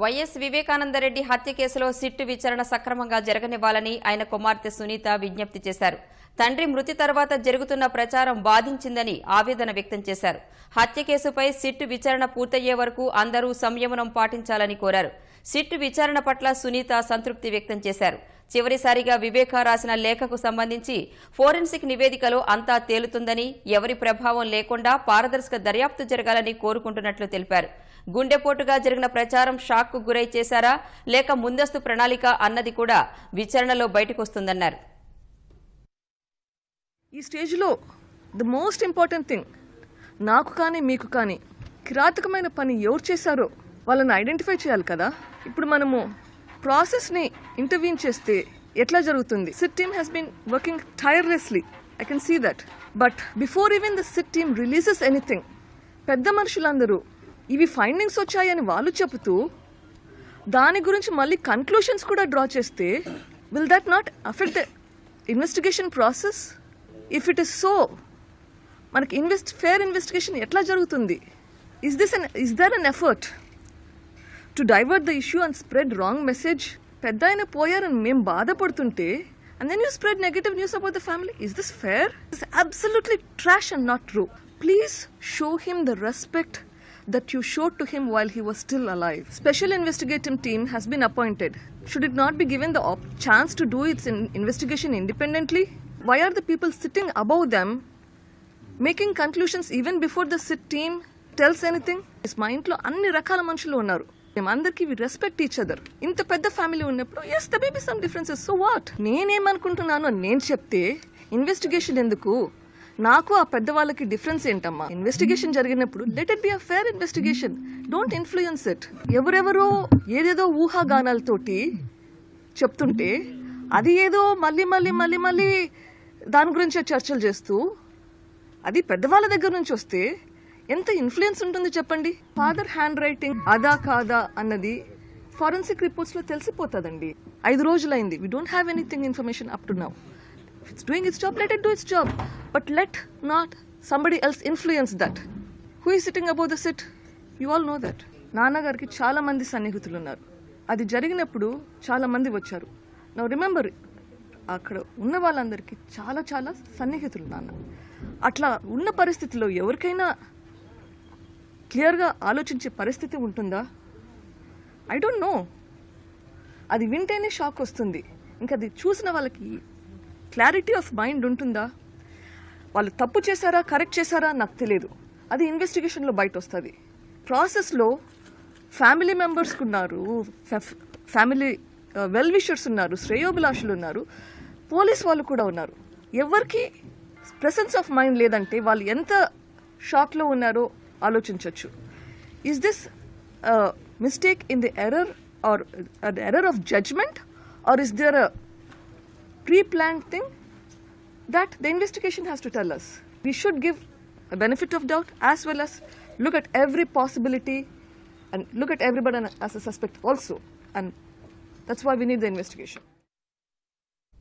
YS Vivekananda Reddy హత్య కేసులో sit విచారణ సక్రమంగా జరగనివ్వాలని ఆయన కుమార్తె సునీత విజ్ఞప్తి చేశారు. తండ్రి మృతి తర్వాత జరుగుతున్న ప్రచారం బాధించిందని ఆవేదన వ్యక్తం చేశారు. హత్య కేసుపై సిట్టు విచారణ పూర్తయ్యే వరకు అందరూ సంయమనం పాటించాలని కోరారు. సిట్టు విచారణ పట్ల సునీత సంతృప్తి వ్యక్తం చేశారు. చివరిసారిగా వివేక రాసిన లేఖకు సంబంధించి ఫోరెన్సిక్ నివేదికలో అంతా తేలుతుందని, ఎవరి ప్రభావం లేకుండా పారదర్శక దర్యాప్తు జరగాలని కోరుకుంటున్నట్లు తెలిపారు. గుండెపోటుగా జరిగిన ప్రచారం షాక్కు గురై చేశారా లేక ముందస్తు ప్రణాళిక అన్నది కూడా విచారణలో బయటకొస్తుందన్నారు. ఈ స్టేజ్లో ద మోస్ట్ ఇంపార్టెంట్ థింగ్, నాకు కానీ మీకు కానీ కిరాతకమైన పని ఎవరు చేశారో వాళ్ళని ఐడెంటిఫై చేయాలి కదా. ఇప్పుడు మనము ప్రాసెస్ని ఇంటర్వ్యూన్ చేస్తే ఎట్లా జరుగుతుంది? SIT team has been working tirelessly, I can see that. But before even the SIT team releases anything, పెద్ద మనుషులందరూ ఇవి ఫైండింగ్స్ వచ్చాయని వాళ్ళు చెబుతూ దాని గురించి మళ్ళీ కన్క్లూషన్స్ కూడా డ్రా చేస్తే will that not affect the investigation process? If it is so, మనకి ఫేర్ ఇన్వెస్టిగేషన్ ఎట్లా జరుగుతుంది? Is there an effort to divert the issue and spread wrong message? పెద్ద ఆయన పోయారని మేము బాధపడుతుంటే and then you spread negative news about the family. Is this fair? It's absolutely trash and not true. Please show him the respect that you showed to him while he was still alive. Special investigative team has been appointed. Should it not be given the chance to do its investigation independently? Why are the people sitting above them making conclusions even before the sit team tells anything? మా ఇంట్లో అన్ని రకాల మనుషులు ఉన్నారు. మేమందరికీ we respect each other. ఇంత పెద్ద family ఉన్నప్పుడు is the baby some differences, so what? నేనేమనుకుంటున్నాను నేను చెప్తే ఇన్వెస్టిగేషన్ ఎందుకు? నాకు ఆ పెద్దవాళ్ళకి డిఫరెన్స్ ఏంటమ్మా? ఇన్వెస్టిగేషన్ జరిగినప్పుడు let it be a fair investigation, don't influence it. ఎవరెవరో ఏదేదో ఊహాగానాలతోటి చెప్తుంటే అది ఏదో మళ్ళీ మళ్ళీ మళ్ళీ మళ్ళీ దాని గురించే చర్చలు చేస్తూ, అది పెద్దవాళ్ళ దగ్గర నుంచి వస్తే ఎంత ఇన్ఫ్లుయెన్స్ ఉంటుంది చెప్పండి? ఫాదర్ హ్యాండ్ రైటింగ్ అదా కాదా అన్నది ఫారెన్సిక్ రిపోర్ట్స్ లో తెలిసిపోతుందండి. 5 రోజులైంది. We don't have anything information up to now. If it's doing its job, let it do its job. But let not somebody else influence that. Who is sitting above the sit? You all know that. నాన్నగారికి చాలా మంది సన్నిహితులు ఉన్నారు. అది జరిగినప్పుడు చాలా మంది వచ్చారు. నౌ రిమెంబర్, అక్కడ ఉన్న వాళ్ళందరికీ చాలా చాలా సన్నిహితులు నాన్న. అట్లా ఉన్న పరిస్థితిలో ఎవరికైనా క్లియర్గా ఆలోచించే పరిస్థితి ఉంటుందా? I don't know. అది వింటేనే షాక్ వస్తుంది. ఇంకా అది చూసిన వాళ్ళకి క్లారిటీ ఆఫ్ మైండ్ ఉంటుందా? వాళ్ళు తప్పు చేశారా కరెక్ట్ చేశారా నాకు తెలియదు. అది ఇన్వెస్టిగేషన్లో బయట వస్తుంది. ప్రాసెస్లో ఫ్యామిలీ మెంబర్స్ ఉన్నారు, ఫ్యామిలీ వెల్ విషర్స్ ఉన్నారు, శ్రేయోభిలాషులు ఉన్నారు, పోలీస్ వాళ్ళు కూడా ఉన్నారు. ఎవరికి ప్రెసెన్స్ ఆఫ్ మైండ్ లేదంటే వాళ్ళు ఎంత షాక్లో ఉన్నారో ఆలోచించవచ్చు. Is this mistake in the error or error of judgement, or is there a pre-planned thing? That the investigation has to tell us. We should give a benefit of doubt as well as look at every possibility and look at everybody as a suspect also, and that's why we need the investigation.